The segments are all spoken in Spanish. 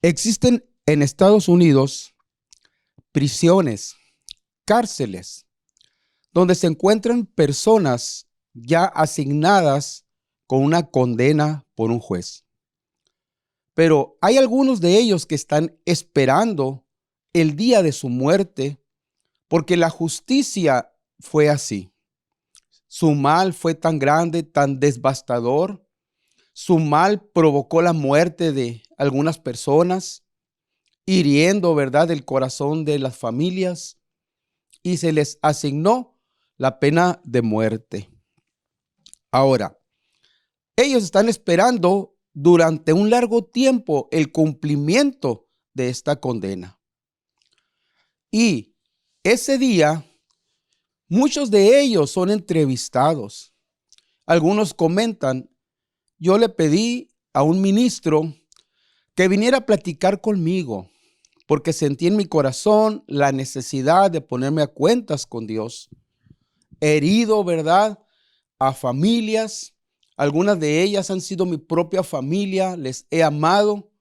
Existen en Estados Unidos prisiones, cárceles, donde se encuentran personas ya asignadas con una condena por un juez. Pero hay algunos de ellos que están esperando el día de su muerte porque la justicia fue así. Su mal fue tan grande, tan devastador. Su mal provocó la muerte de algunas personas, hiriendo, ¿verdad?, el corazón de las familias, y se les asignó la pena de muerte. Ahora, ellos están esperando durante un largo tiempo el cumplimiento de esta condena. Y ese día, muchos de ellos son entrevistados. Algunos comentan: yo le pedí a un ministro que viniera a platicar conmigo, porque sentí en mi corazón la necesidad de ponerme a cuentas con Dios. He herido, ¿verdad?, a familias. Algunas de ellas han sido mi propia familia. Les he amado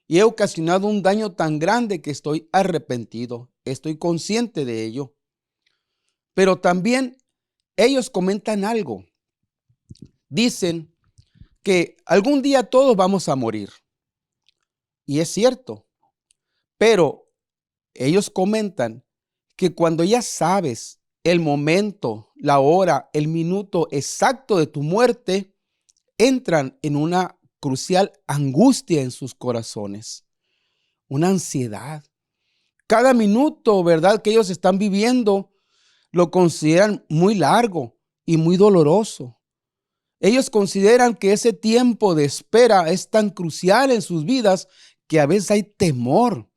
y he ocasionado un daño tan grande que estoy arrepentido. Estoy consciente de ello. Pero también ellos comentan algo. Dicen que algún día todos vamos a morir. Y es cierto. Pero ellos comentan que cuando ya sabes el momento, la hora, el minuto exacto de tu muerte, entran en una crucial angustia en sus corazones, una ansiedad. Cada minuto, ¿verdad?, que ellos están viviendo, lo consideran muy largo y muy doloroso. Ellos consideran que ese tiempo de espera es tan crucial en sus vidas que a veces hay temor.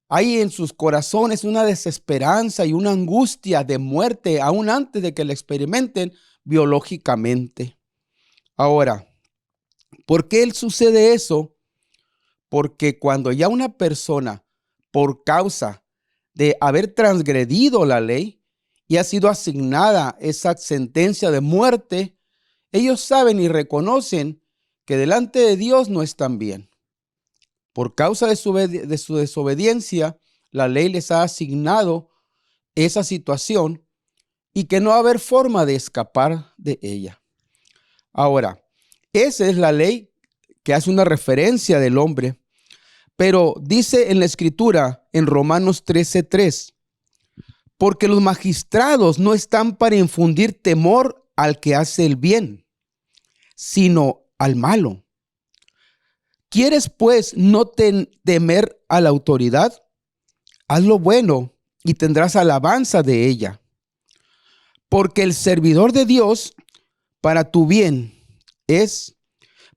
Hay en sus corazones una desesperanza y una angustia de muerte aún antes de que la experimenten biológicamente. Ahora, ¿por qué sucede eso? Porque cuando ya una persona, por causa de haber transgredido la ley y ha sido asignada esa sentencia de muerte, ellos saben y reconocen que delante de Dios no están bien. Por causa de su desobediencia, la ley les ha asignado esa situación y que no va a haber forma de escapar de ella. Ahora, esa es la ley que hace una referencia del hombre, pero dice en la Escritura, en Romanos 13:3, porque los magistrados no están para infundir temor al que hace el bien, sino al malo. ¿Quieres pues no temer a la autoridad? Haz lo bueno y tendrás alabanza de ella. Porque el servidor de Dios para tu bien es,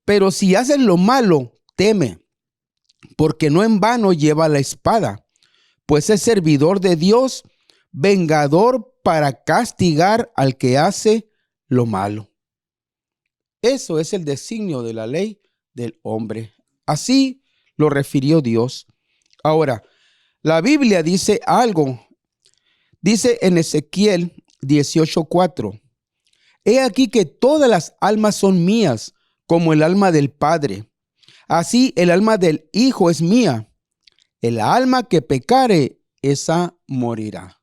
pero si haces lo malo, teme, porque no en vano lleva la espada, pues es servidor de Dios, vengador para castigar al que hace lo malo. Eso es el designio de la ley del hombre. Así lo refirió Dios. Ahora, la Biblia dice algo. Dice en Ezequiel 18:4, he aquí que todas las almas son mías, como el alma del Padre. Así el alma del Hijo es mía. El alma que pecare, esa morirá.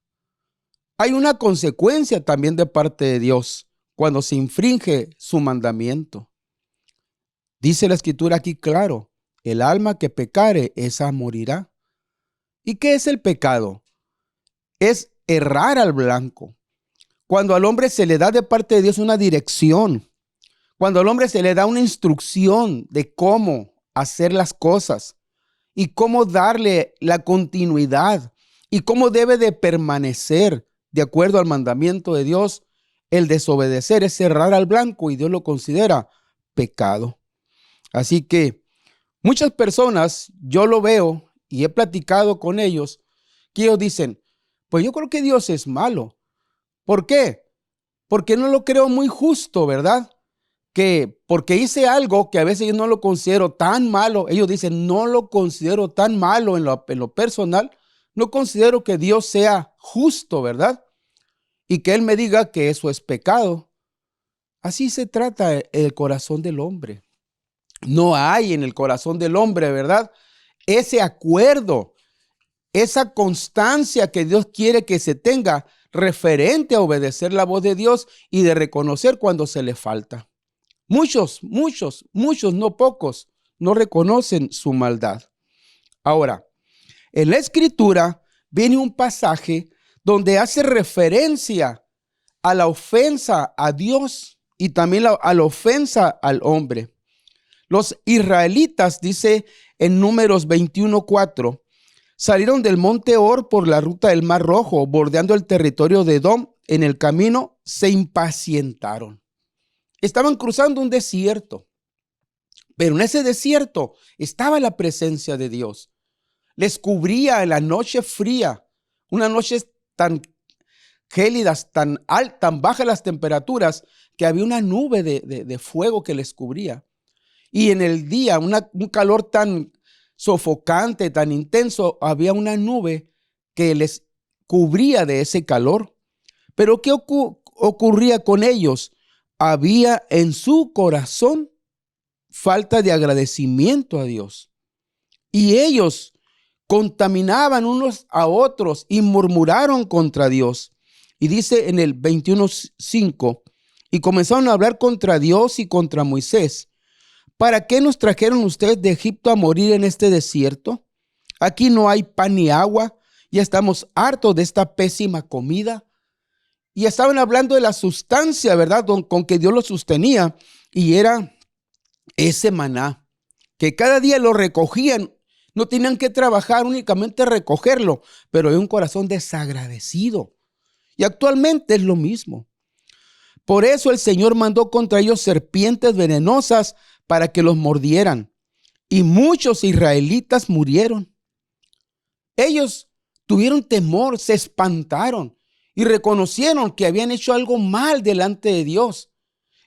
Hay una consecuencia también de parte de Dios cuando se infringe su mandamiento. Dice la Escritura aquí claro, el alma que pecare, esa morirá. ¿Y qué es el pecado? Es errar al blanco. Cuando al hombre se le da de parte de Dios una dirección, cuando al hombre se le da una instrucción de cómo hacer las cosas y cómo darle la continuidad y cómo debe de permanecer de acuerdo al mandamiento de Dios, el desobedecer es errar al blanco y Dios lo considera pecado. Así que muchas personas, yo lo veo y he platicado con ellos, que ellos dicen, pues yo creo que Dios es malo. ¿Por qué? Porque no lo creo muy justo, ¿verdad? Que porque hice algo que a veces yo no lo considero tan malo. Ellos dicen, no lo considero tan malo en lo personal. No considero que Dios sea justo, ¿verdad? Y que Él me diga que eso es pecado. Así se trata el corazón del hombre. No hay en el corazón del hombre, ¿verdad?, ese acuerdo, esa constancia que Dios quiere que se tenga referente a obedecer la voz de Dios y de reconocer cuando se le falta. Muchos, no pocos, no reconocen su maldad. Ahora, en la Escritura viene un pasaje donde hace referencia a la ofensa a Dios y también a la ofensa al hombre. Los israelitas, dice en Números 21:4, salieron del monte Hor por la ruta del Mar Rojo, bordeando el territorio de Edom. En el camino se impacientaron. Estaban cruzando un desierto, pero en ese desierto estaba la presencia de Dios. Les cubría en la noche fría, una noche tan gélidas, tan bajas las temperaturas, que había una nube de fuego que les cubría. Y en el día, un calor tan sofocante, tan intenso, había una nube que les cubría de ese calor. Pero ¿qué ocurría con ellos? Había en su corazón falta de agradecimiento a Dios. Y ellos contaminaban unos a otros y murmuraron contra Dios. Y dice en el 21:5, y comenzaron a hablar contra Dios y contra Moisés. ¿Para qué nos trajeron ustedes de Egipto a morir en este desierto? Aquí no hay pan ni agua, ya estamos hartos de esta pésima comida. Y estaban hablando de la sustancia, ¿verdad?, con que Dios los sostenía, y era ese maná, que cada día lo recogían. No tenían que trabajar, únicamente recogerlo, pero hay un corazón desagradecido. Y actualmente es lo mismo. Por eso el Señor mandó contra ellos serpientes venenosas para que los mordieran. Y muchos israelitas murieron. Ellos tuvieron temor, se espantaron y reconocieron que habían hecho algo mal delante de Dios.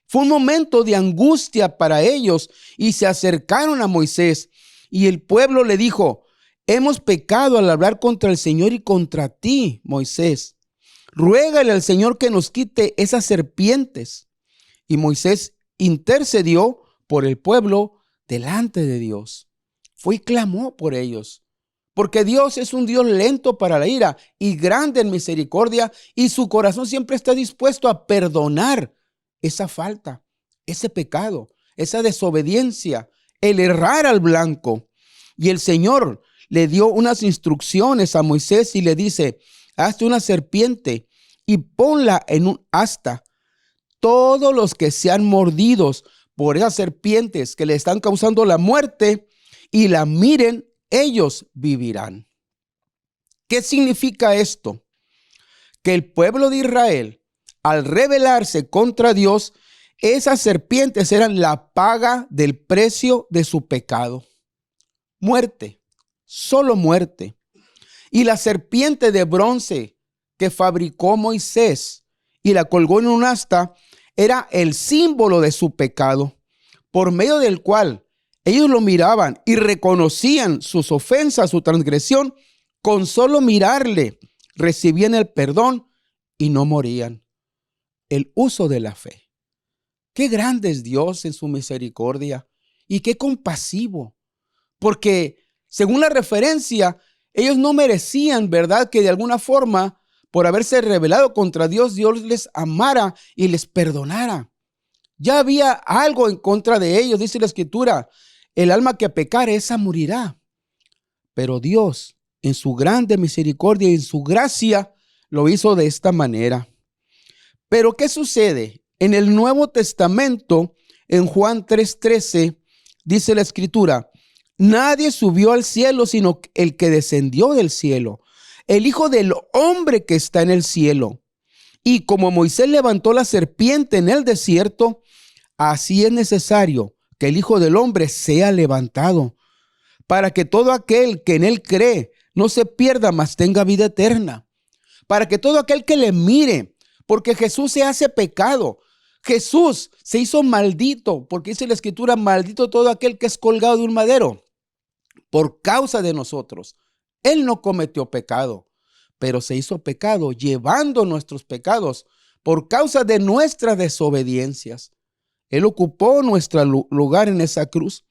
Fue un momento de angustia para ellos y se acercaron a Moisés. Y el pueblo le dijo: hemos pecado al hablar contra el Señor y contra ti, Moisés. Ruégale al Señor que nos quite esas serpientes. Y Moisés intercedió por el pueblo delante de Dios. Fue y clamó por ellos. Porque Dios es un Dios lento para la ira y grande en misericordia, y su corazón siempre está dispuesto a perdonar esa falta, ese pecado, esa desobediencia, el errar al blanco. Y el Señor le dio unas instrucciones a Moisés y le dice: hazte una serpiente y ponla en un asta. Todos los que sean mordidos por esas serpientes que le están causando la muerte y la miren, ellos vivirán. ¿Qué significa esto? Que el pueblo de Israel, al rebelarse contra Dios, esas serpientes eran la paga del precio de su pecado. Muerte, solo muerte. Y la serpiente de bronce que fabricó Moisés y la colgó en un asta era el símbolo de su pecado, por medio del cual ellos lo miraban y reconocían sus ofensas, su transgresión. Con solo mirarle recibían el perdón y no morían. El uso de la fe. Qué grande es Dios en su misericordia y qué compasivo, porque según la referencia, ellos no merecían, ¿verdad?, que de alguna forma, por haberse rebelado contra Dios, Dios les amara y les perdonara. Ya había algo en contra de ellos, dice la Escritura: el alma que pecare, esa morirá. Pero Dios, en su grande misericordia y en su gracia, lo hizo de esta manera. Pero ¿qué sucede? En el Nuevo Testamento, en Juan 3:13, dice la Escritura: nadie subió al cielo sino el que descendió del cielo, el Hijo del Hombre que está en el cielo. Y como Moisés levantó la serpiente en el desierto, así es necesario que el Hijo del Hombre sea levantado, para que todo aquel que en él cree no se pierda, mas tenga vida eterna. Para que todo aquel que le mire, porque Jesús se hace pecado. Jesús se hizo maldito, porque dice la Escritura: maldito todo aquel que es colgado de un madero, por causa de nosotros. Él no cometió pecado, pero se hizo pecado llevando nuestros pecados por causa de nuestras desobediencias. Él ocupó nuestro lugar en esa cruz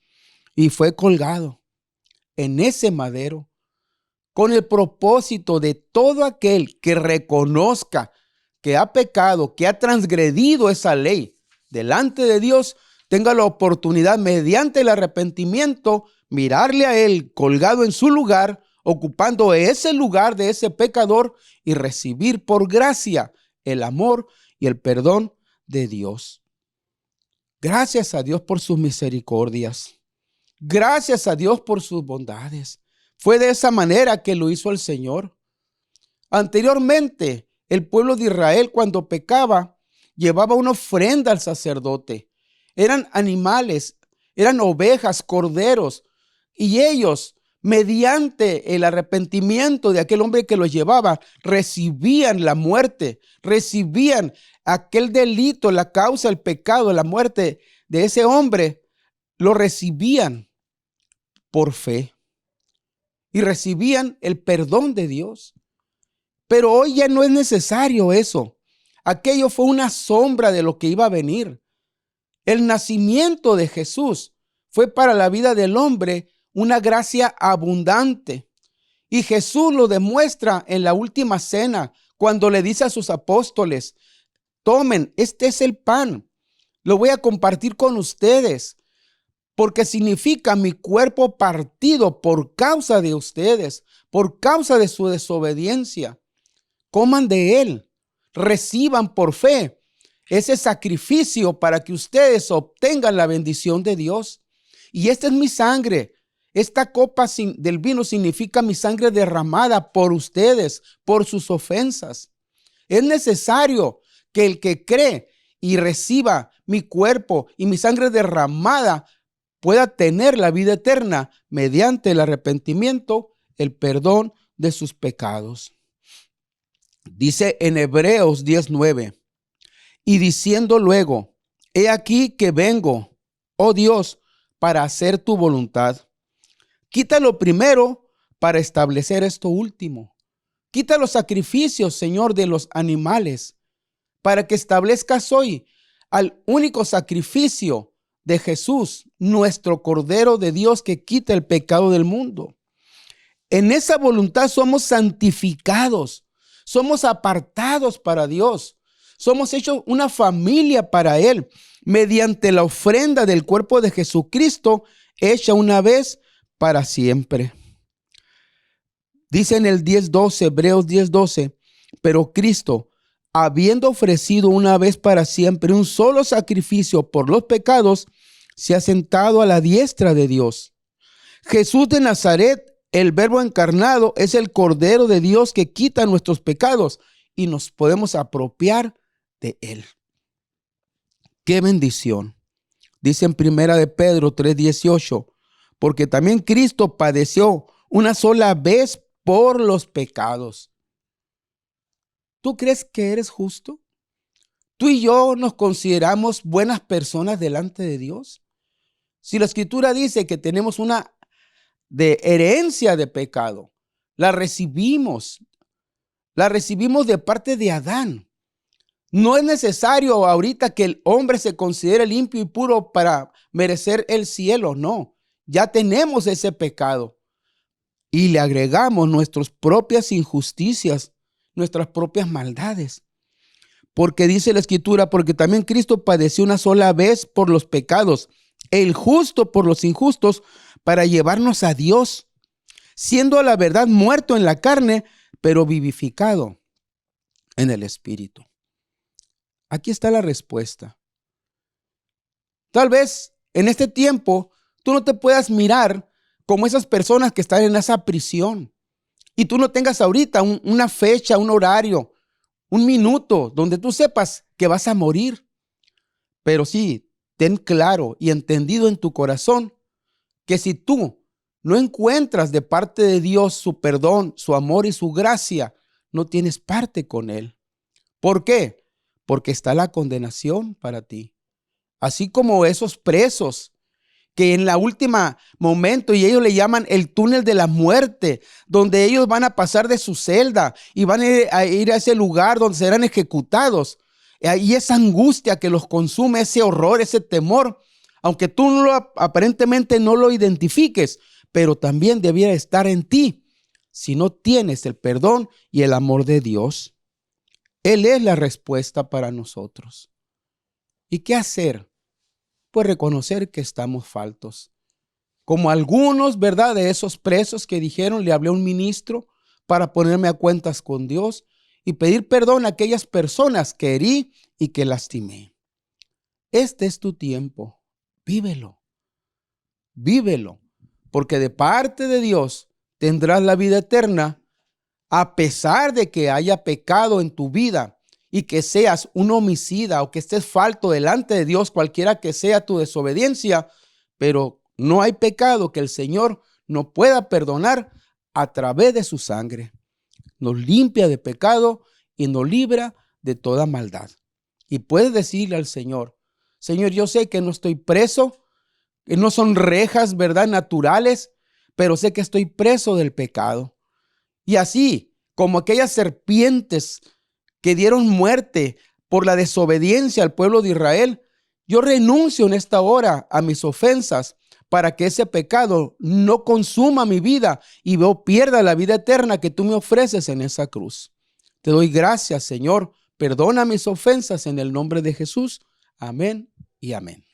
y fue colgado. en ese madero, con el propósito de todo aquel que reconozca que ha pecado, que ha transgredido esa ley delante de Dios, tenga la oportunidad mediante el arrepentimiento, mirarle a él colgado en su lugar, ocupando ese lugar de ese pecador y recibir por gracia el amor y el perdón de Dios. Gracias a Dios por sus misericordias. Gracias a Dios por sus bondades. Fue de esa manera que lo hizo el Señor. Anteriormente, el pueblo de Israel, cuando pecaba, llevaba una ofrenda al sacerdote. Eran animales, eran ovejas, corderos, y ellos, mediante el arrepentimiento de aquel hombre que los llevaba, recibían la muerte, recibían aquel delito, la causa, el pecado, la muerte de ese hombre, lo recibían por fe y recibían el perdón de Dios. Pero hoy ya no es necesario eso. Aquello fue una sombra de lo que iba a venir. El nacimiento de Jesús fue para la vida del hombre una gracia abundante. Y Jesús lo demuestra en la última cena, cuando le dice a sus apóstoles: tomen, este es el pan, lo voy a compartir con ustedes, porque significa mi cuerpo partido por causa de ustedes, por causa de su desobediencia. Coman de él, reciban por fe ese sacrificio para que ustedes obtengan la bendición de Dios. Y esta es mi sangre. Esta copa del vino significa mi sangre derramada por ustedes, por sus ofensas. Es necesario que el que cree y reciba mi cuerpo y mi sangre derramada pueda tener la vida eterna mediante el arrepentimiento, el perdón de sus pecados. Dice en Hebreos 10:9, y diciendo luego: he aquí que vengo, oh Dios, para hacer tu voluntad. Quita lo primero para establecer esto último. Quita los sacrificios, Señor, de los animales, para que establezcas hoy al único sacrificio de Jesús, nuestro Cordero de Dios que quita el pecado del mundo. En esa voluntad somos santificados, somos apartados para Dios, somos hechos una familia para Él, mediante la ofrenda del cuerpo de Jesucristo, hecha una vez para siempre. Dice en el 10:12, Hebreos 10:12, pero Cristo, habiendo ofrecido una vez para siempre un solo sacrificio por los pecados, se ha sentado a la diestra de Dios. Jesús de Nazaret, el Verbo encarnado, es el Cordero de Dios que quita nuestros pecados y nos podemos apropiar de Él. ¡Qué bendición! Dice en Primera de Pedro 3:18, porque también Cristo padeció una sola vez por los pecados. ¿Tú crees que eres justo? ¿Tú y yo nos consideramos buenas personas delante de Dios? Si la Escritura dice que tenemos una de herencia de pecado, la recibimos de parte de Adán. No es necesario ahorita que el hombre se considere limpio y puro para merecer el cielo, no. Ya tenemos ese pecado y le agregamos nuestras propias injusticias, nuestras propias maldades. Porque dice la Escritura, porque también Cristo padeció una sola vez por los pecados, el justo por los injustos, para llevarnos a Dios, siendo a la verdad muerto en la carne, pero vivificado en el Espíritu. Aquí está la respuesta. Tal vez en este tiempo tú no te puedas mirar como esas personas que están en esa prisión y tú no tengas ahorita una fecha, un horario, un minuto donde tú sepas que vas a morir. Pero sí, ten claro y entendido en tu corazón que si tú no encuentras de parte de Dios su perdón, su amor y su gracia, no tienes parte con Él. ¿Por qué? Porque está la condenación para ti. Así como esos presos que en la última momento, y ellos le llaman el túnel de la muerte, donde ellos van a pasar de su celda y van a ir a ese lugar donde serán ejecutados. Y esa angustia que los consume, ese horror, ese temor, aunque tú aparentemente no lo identifiques, pero también debiera estar en ti si no tienes el perdón y el amor de Dios. Él es la respuesta para nosotros. ¿Y qué hacer? Pues reconocer que estamos faltos. Como algunos, ¿verdad?, de esos presos que dijeron, le hablé a un ministro para ponerme a cuentas con Dios y pedir perdón a aquellas personas que herí y que lastimé. Este es tu tiempo. Vívelo. Vívelo. Porque de parte de Dios tendrás la vida eterna, a pesar de que haya pecado en tu vida y que seas un homicida o que estés falto delante de Dios, cualquiera que sea tu desobediencia, pero no hay pecado que el Señor no pueda perdonar a través de su sangre. Nos limpia de pecado y nos libra de toda maldad. Y puedes decirle al Señor, Señor, yo sé que no estoy preso, que no son rejas, ¿verdad?, naturales, pero sé que estoy preso del pecado. Y así como aquellas serpientes que dieron muerte por la desobediencia al pueblo de Israel, yo renuncio en esta hora a mis ofensas para que ese pecado no consuma mi vida y yo pierda la vida eterna que tú me ofreces en esa cruz. Te doy gracias, Señor. Perdona mis ofensas en el nombre de Jesús. Amén y amén.